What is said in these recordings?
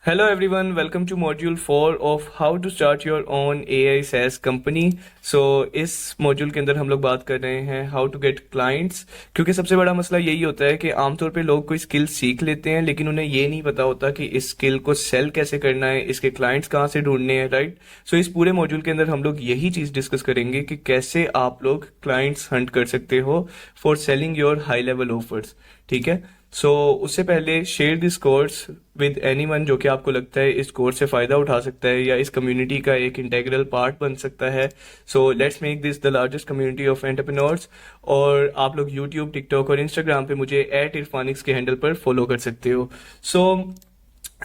Hello everyone, welcome to module 4 of how to start your own AI SaaS company. So इस module के अंदर हम लोग बात कर रहे हैं how to get clients, क्योंकि सबसे बड़ा मसला यही होता है कि आमतौर पे लोग कोई स्किल सीख लेते हैं लेकिन उन्हें ये नहीं पता होता कि इस स्किल को सेल कैसे करना है, इसके क्लाइंट्स कहाँ से ढूंढने हैं, राइट। सो इस पूरे मॉड्यूल के अंदर हम लोग यही चीज़ डिस्कस करेंगे कि कैसे आप लोग क्लाइंट्स हंट कर सकते हो for selling your high level offers, ठीक है। सो उससे पहले share this course with anyone जो कि आपको लगता है इस कोर्स से फ़ायदा उठा सकता है या इस कम्युनिटी का एक इंटेग्रल पार्ट बन सकता है। So let's make this the largest community of entrepreneurs. और आप लोग यूट्यूब, टिकटॉक और इंस्टाग्राम पे मुझे @इरफानिक्स के हैंडल पर फॉलो कर सकते हो। सो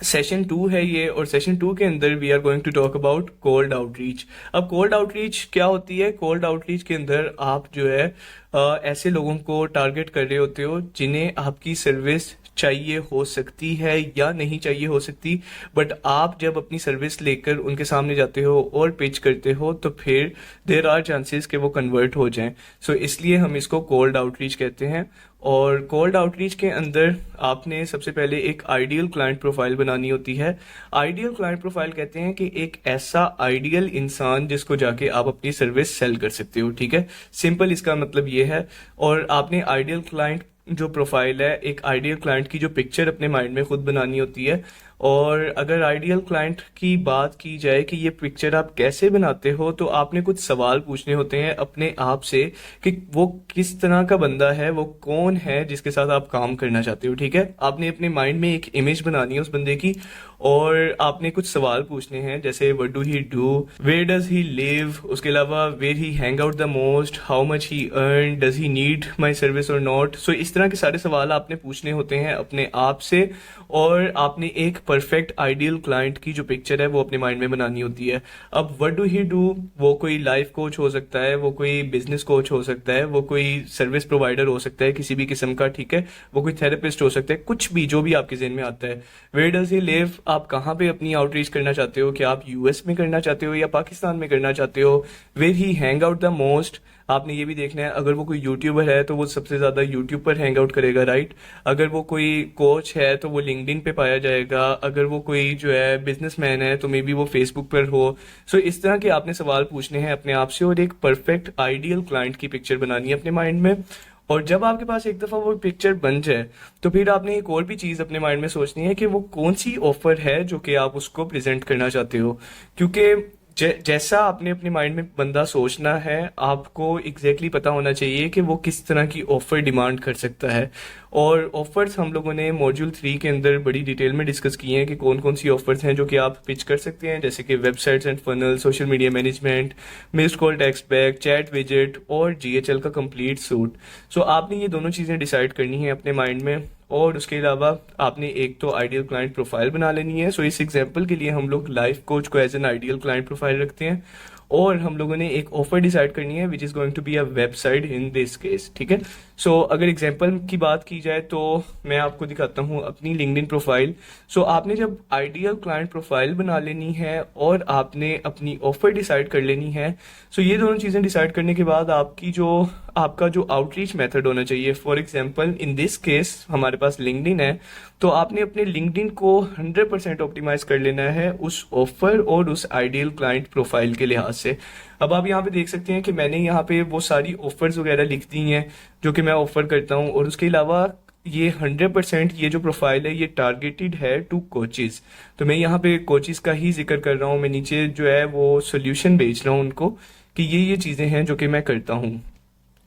सेशन 2 है ये, और सेशन 2 के अंदर we are going to talk about cold outreach. अब कोल्ड आउटरीच क्या होती है? कोल्ड आउटरीच के अंदर आप जो है ऐसे लोगों को टारगेट कर रहे होते हो जिन्हें आपकी सर्विस चाहिए हो सकती है या नहीं चाहिए हो सकती, बट आप जब अपनी सर्विस लेकर उनके सामने जाते हो और पिच करते हो तो फिर देर आर चांसेस कि वो कन्वर्ट हो जाएं। सो इसलिए हम इसको कोल्ड आउटरीच कहते हैं। और कोल्ड आउटरीच के अंदर आपने सबसे पहले एक आइडियल क्लाइंट प्रोफाइल बनानी होती है। आइडियल क्लाइंट प्रोफाइल कहते हैं कि एक ऐसा आइडियल इंसान जिसको जाके आप अपनी सर्विस सेल कर सकते हो, ठीक है। सिंपल इसका मतलब ये है। और आपने आइडियल क्लाइंट जो प्रोफाइल है, एक आइडियल क्लाइंट की जो पिक्चर अपने माइंड में खुद बनानी होती है। और अगर आइडियल क्लाइंट की बात की जाए कि ये पिक्चर आप कैसे बनाते हो, तो आपने कुछ सवाल पूछने होते हैं अपने आप से कि वो किस तरह का बंदा है, वो कौन है जिसके साथ आप काम करना चाहते हो, ठीक है। आपने अपने माइंड में एक इमेज बनानी है उस बंदे की, और आपने कुछ सवाल पूछने हैं जैसे what do he do, where does he live, उसके अलावा where he hang out the most, how much he earn, does he need my service और नॉट। सो इस तरह के सारे सवाल आपने पूछने होते हैं अपने आप से, और आपने एक परफेक्ट आइडियल क्लाइंट की जो पिक्चर है वो अपने माइंड में बनानी होती है। अब व्हाट डू ही डू, वो कोई लाइफ कोच हो सकता है, वो कोई बिजनेस कोच हो सकता है, वो कोई सर्विस प्रोवाइडर हो सकता है किसी भी किस्म का, ठीक है, वो कोई थेरेपिस्ट हो सकता है, कुछ भी जो भी आपके जहन में आता है। वेयर डज ही लिव, आप कहाँ पे अपनी आउटरीच करना चाहते हो, क्या आप यूएस में करना चाहते हो या पाकिस्तान में करना चाहते हो। Where he hang out the most, आपने ये भी देखना है अगर वो कोई यूट्यूबर है तो वो सबसे ज्यादा यूट्यूब पर हैंग आउट करेगा, राइट। अगर वो कोई कोच है तो वो लिंक्डइन पे पाया जाएगा, अगर वो कोई जो है बिजनेसमैन है तो मे बी वो फेसबुक पर हो। सो इस तरह के आपने सवाल पूछने हैं अपने आप से और एक परफेक्ट आइडियल क्लाइंट की पिक्चर बनानी है अपने माइंड में। और जब आपके पास एक दफा वो पिक्चर बन जाए तो फिर आपने एक और भी चीज अपने माइंड में सोचनी है कि वो कौन सी ऑफर है जो कि आप उसको प्रेजेंट करना चाहते हो। क्योंकि जैसा आपने अपने माइंड में बंदा सोचना है, आपको एग्जैक्टली पता होना चाहिए कि वो किस तरह की ऑफर डिमांड कर सकता है। और ऑफर्स हम लोगों ने मॉड्यूल 3 के अंदर बड़ी डिटेल में डिस्कस किए हैं कि कौन कौन सी ऑफर्स हैं जो कि आप पिच कर सकते हैं, जैसे कि websites and funnel, social media management, missed call text back, chat विजेट और जीएचएल का कंप्लीट सूट। सो आपने ये दोनों चीज़ें डिसाइड करनी है अपने माइंड में, और उसके अलावा आपने एक तो आइडियल क्लाइंट प्रोफाइल बना लेनी है। सो इस एग्जांपल के लिए हम लोग लाइफ कोच को as an ideal client profile रखते हैं, और हम लोगों ने एक ऑफर डिसाइड करनी है which is going to be a website in this case, ठीक है। सो अगर एग्जांपल की बात की जाए तो मैं आपको दिखाता हूँ अपनी लिंक्डइन प्रोफाइल। सो आपने जब आइडियल क्लाइंट प्रोफाइल बना लेनी है और आपने अपनी ऑफर डिसाइड कर लेनी है, सो ये दोनों चीज़ें डिसाइड करने के बाद आपका जो आउटरीच मेथड होना चाहिए, for example in this case हमारे पास लिंक्डइन है, तो आपने अपने लिंक्डइन को 100% ऑप्टिमाइज कर लेना है उस ऑफर और उस आइडियल क्लाइंट प्रोफाइल के लिहाज से। अब आप यहाँ पे देख सकते हैं कि मैंने यहाँ पे वो सारी ऑफर्स वगैरह लिख दी हैं जो कि मैं ऑफर करता हूँ, और उसके अलावा ये 100% ये जो प्रोफाइल है ये टारगेटेड है टू कोचेज। तो मैं यहाँ पे कोचेज का ही जिक्र कर रहा हूँ, मैं नीचे जो है वो सोल्यूशन भेज रहा हूँ उनको कि ये चीज़ें हैं जो कि मैं करता हूँ।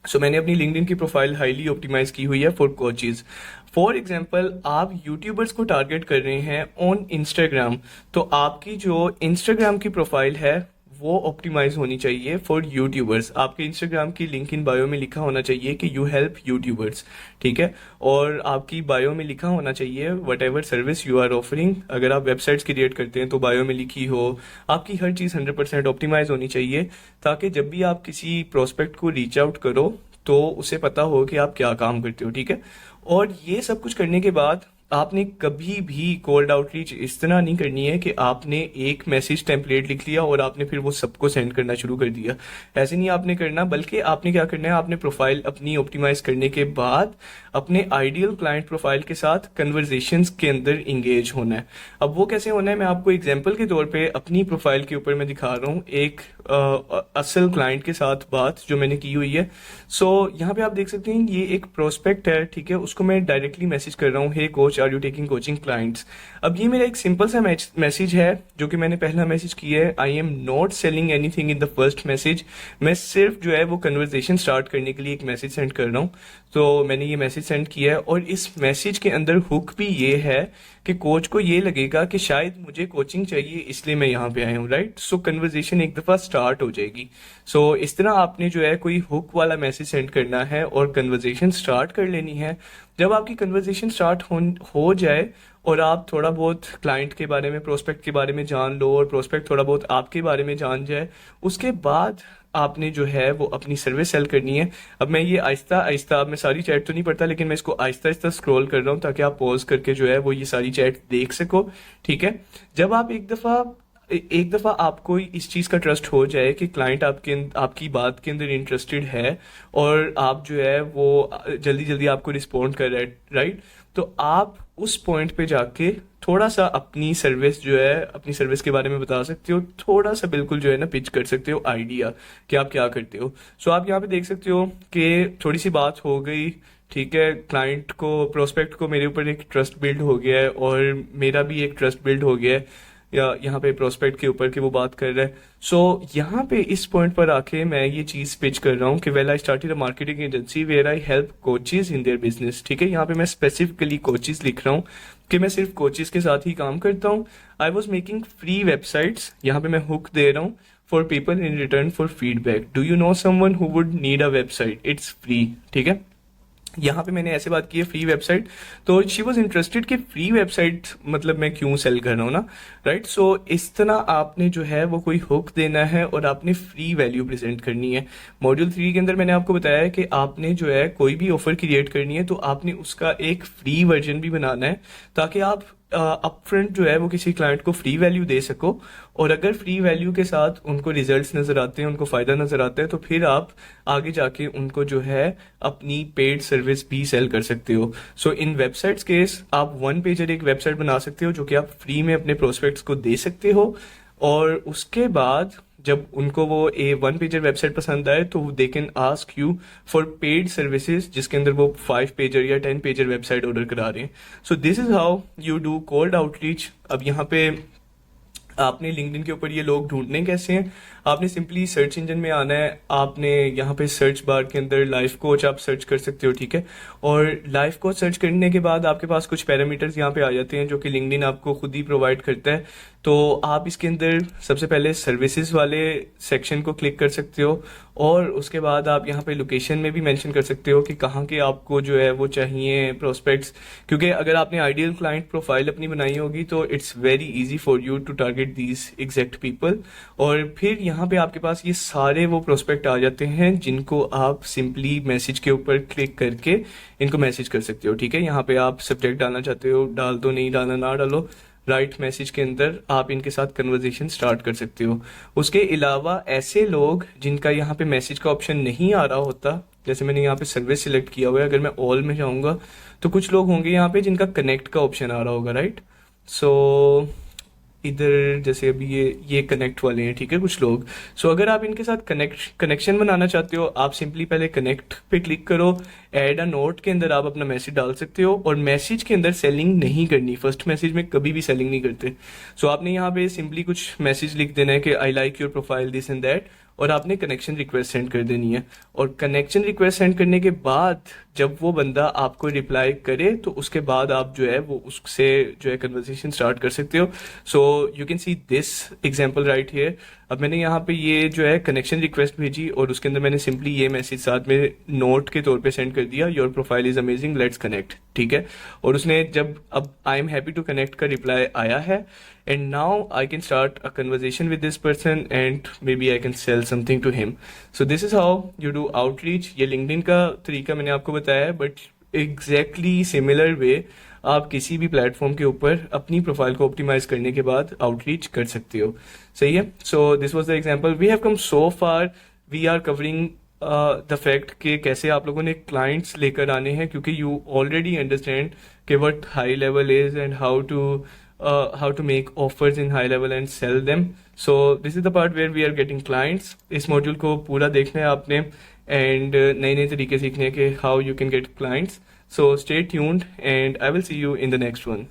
सो मैंने अपनी लिंक्डइन की प्रोफाइल हाईली ऑप्टिमाइज की हुई है फॉर कोचेज। फॉर एग्जाम्पल आप यूट्यूबर्स को टारगेट कर रहे हैं ऑन इंस्टाग्राम, तो आपकी जो इंस्टाग्राम की प्रोफाइल है वो ऑप्टिमाइज होनी चाहिए फॉर यूट्यूबर्स। आपके इंस्टाग्राम की लिंक इन बायो में लिखा होना चाहिए कि यू हेल्प यूट्यूबर्स, ठीक है। और आपकी बायो में लिखा होना चाहिए whatever service you are offering. अगर आप वेबसाइट्स क्रिएट करते हैं तो बायो में लिखी हो। आपकी हर चीज़ 100% ऑप्टिमाइज होनी चाहिए, ताकि जब भी आप किसी प्रोस्पेक्ट को रीच आउट करो तो उसे पता हो कि आप क्या काम करते हो, ठीक है। और ये सब कुछ करने के बाद आपने कभी भी कोल्ड आउटरीच इस तरह नहीं करनी है कि आपने एक मैसेज टेम्पलेट लिख लिया और आपने फिर वो सबको सेंड करना शुरू कर दिया। ऐसे नहीं आपने करना, बल्कि आपने क्या करना है, आपने प्रोफाइल अपनी ऑप्टिमाइज करने के बाद अपने आइडियल क्लाइंट प्रोफाइल के साथ कन्वर्जेशंस के अंदर इंगेज होना है। अब वो कैसे होना है, मैं आपको एग्जांपल के तौर पे अपनी प्रोफाइल के ऊपर मैं दिखा रहा हूँ एक असल क्लाइंट के साथ बात जो मैंने की हुई है। सो यहाँ पे आप देख सकते हैं ये एक प्रोस्पेक्ट है, ठीक है, उसको मैं डायरेक्टली मैसेज कर रहा हूँ, hey coach are you taking coaching clients. अब ये मेरा एक सिंपल सा मैसेज है जो कि मैंने पहला मैसेज किया है, I am not selling anything in the first message. मैं सिर्फ जो है वो कन्वर्सेशन स्टार्ट करने के लिए एक मैसेज सेंड कर रहा हूँ। तो मैंने ये मैसेज सेंड किया है और इस मैसेज के अंदर हुक भी ये है कि कोच को ये लगेगा कि शायद मुझे कोचिंग चाहिए इसलिए मैं यहाँ पे आया हूँ, राइट। सो कन्वर्सेशन एक दफा स्टार्ट हो जाएगी। सो इस तरह आपने जो है कोई हुक वाला मैसेज सेंड करना है और कन्वर्सेशन स्टार्ट कर लेनी है। जब आपकी कन्वर्सेशन स्टार्ट हो जाए और आप थोड़ा बहुत क्लाइंट के बारे में, प्रोस्पेक्ट के बारे में जान लो और प्रोस्पेक्ट थोड़ा बहुत आपके बारे में जान जाए, उसके बाद आपने जो है वो अपनी सर्विस सेल करनी है। अब मैं ये आहिस्ता आहिस्ता, अब मैं सारी चैट तो नहीं पढ़ता लेकिन मैं इसको आहिस्ता आहिस्ता स्क्रॉल कर रहा हूँ ताकि आप पॉज करके जो है वो ये सारी चैट देख सको, ठीक है। जब आप एक दफा आपको इस चीज का ट्रस्ट हो जाए कि क्लाइंट आपकी बात के अंदर इंटरेस्टेड है और आप जो है वो जल्दी जल्दी आपको रिस्पॉन्ड कर रहे हैं, राइट, तो आप उस पॉइंट पे जाके थोड़ा सा अपनी सर्विस जो है, अपनी सर्विस के बारे में बता सकते हो, थोड़ा सा बिल्कुल जो है ना पिच कर सकते हो आइडिया कि आप क्या करते हो। सो आप यहाँ पे देख सकते हो कि थोड़ी सी बात हो गई, ठीक है, क्लाइंट को, प्रोस्पेक्ट को मेरे ऊपर एक ट्रस्ट बिल्ड हो गया है और मेरा भी एक ट्रस्ट बिल्ड हो गया है या यहाँ पे प्रोस्पेक्ट के ऊपर कि वो बात कर रहा है। सो यहाँ पे इस पॉइंट पर आके मैं ये चीज पिच कर रहा हूँ कि well I started a marketing agency where I help coaches in their business, ठीक है। यहाँ पे मैं स्पेसिफिकली कोचेज लिख रहा हूँ कि मैं सिर्फ कोचेज के साथ ही काम करता हूँ। I was making free websites, यहाँ पे मैं हुक दे रहा हूँ, for people in return for feedback, do you know someone who would need a website, it's free, ठीक है। यहाँ पे मैंने ऐसे बात की है फ्री वेबसाइट, तो शी वॉज इंटरेस्टेड कि फ्री वेबसाइट मतलब मैं क्यों सेल कर रहा हूँ ना, राइट। सो इस तरह आपने जो है वो कोई हुक देना है और आपने फ्री वैल्यू प्रेजेंट करनी है। मॉड्यूल 3 के अंदर मैंने आपको बताया है कि आपने जो है कोई भी ऑफर क्रिएट करनी है तो आपने उसका एक फ्री वर्जन भी बनाना है ताकि आप अपफ्रंट जो है वो किसी क्लाइंट को फ्री वैल्यू दे सको, और अगर फ्री वैल्यू के साथ उनको रिजल्ट्स नजर आते हैं, उनको फायदा नजर आता है, तो फिर आप आगे जाके उनको जो है अपनी पेड सर्विस भी सेल कर सकते हो। सो इन वेबसाइट्स केस आप वन पेजर एक वेबसाइट बना सकते हो जो कि आप फ्री में अपने प्रोस्पेक्ट्स को दे सकते हो, और उसके बाद जब उनको वो ए वन पेजर वेबसाइट पसंद आए तो they can ask you for paid services जिसके अंदर वो 5 पेजर या 10 पेजर वेबसाइट ऑर्डर करा रहे हैं। सो this is how you do cold outreach. अब यहाँ पे आपने लिंक्डइन के ऊपर ये लोग ढूंढने कैसे हैं, आपने सिंपली सर्च इंजन में आना है, आपने यहाँ पे सर्च बार के अंदर लाइफ कोच आप सर्च कर सकते हो, ठीक है। और लाइफ कोच सर्च करने के बाद आपके पास कुछ पैरामीटर्स यहाँ पे आ जाते हैं जो कि लिंक्डइन आपको खुद ही प्रोवाइड करता है। तो आप इसके अंदर सबसे पहले सर्विसेज वाले सेक्शन को क्लिक कर सकते हो और उसके बाद आप यहाँ पे लोकेशन में भी मेंशन कर सकते हो कि कहाँ के आपको जो है वो चाहिए प्रोस्पेक्ट्स, क्योंकि अगर आपने आइडियल क्लाइंट प्रोफाइल अपनी बनाई होगी तो it's very easy for you to target these exact people. और फिर यहाँ पे आपके पास ये सारे वो प्रोस्पेक्ट आ जाते हैं जिनको आप सिंपली मैसेज के ऊपर क्लिक करके इनको मैसेज कर सकते हो, ठीक है। यहाँ पे आप सब्जेक्ट डालना चाहते हो डाल दो, नहीं डालना ना डालो, राइट मैसेज के अंदर आप इनके साथ कन्वर्सेशन स्टार्ट कर सकते हो। उसके अलावा ऐसे लोग जिनका यहाँ पे मैसेज का ऑप्शन नहीं आ रहा होता, जैसे मैंने यहाँ पे सर्विस सिलेक्ट किया हुआ है, अगर मैं ऑल में जाऊंगा तो कुछ लोग होंगे यहाँ पे जिनका कनेक्ट का ऑप्शन आ रहा होगा, राइट। सो इधर जैसे अभी ये कनेक्ट वाले हैं, ठीक है, कुछ लोग। सो अगर आप इनके साथ कनेक्शन बनाना चाहते हो, आप सिंपली पहले कनेक्ट पे क्लिक करो, ऐड अ नोट के अंदर आप अपना मैसेज डाल सकते हो, और मैसेज के अंदर सेलिंग नहीं करनी, फर्स्ट मैसेज में कभी भी सेलिंग नहीं करते। सो आपने यहाँ पे सिंपली कुछ मैसेज लिख देना है कि I like your profile this and that, और आपने कनेक्शन रिक्वेस्ट सेंड कर देनी है। और कनेक्शन रिक्वेस्ट सेंड करने के बाद जब वो बंदा आपको रिप्लाई करे तो उसके बाद आप जो है वो उससे जो है कन्वर्सेशन स्टार्ट कर सकते हो। So you can see this example right here. अब मैंने यहाँ पे ये जो है कनेक्शन रिक्वेस्ट भेजी और उसके अंदर मैंने सिंपली ये मैसेज साथ में नोट के तौर पे सेंड कर दिया, your profile is amazing let's connect, ठीक है। और उसने जब अब I am happy to connect का रिप्लाई आया है, and now I can start a conversation with this person and maybe I can sell something to him. So this is how you do outreach. ये LinkedIn का तरीका मैंने आपको बताया है, बट एग्जैक्टली सिमिलर वे आप किसी भी प्लेटफॉर्म के ऊपर अपनी प्रोफाइल को ऑप्टिमाइज करने के बाद आउटरीच कर सकते हो। सही है। So this was the example we have come so far. We are covering the fact कि कैसे आप लोगों ने क्लाइंट्स लेकर आने हैं, क्योंकि यू ऑलरेडी अंडरस्टैंड कि what high level is and how to make offers in high level and sell them. So this is the part where we are getting clients. इस मॉड्यूल को पूरा देखना है आपने एंड नए नए तरीके सीखने के how you can get clients. So stay tuned and I will see you in the next one.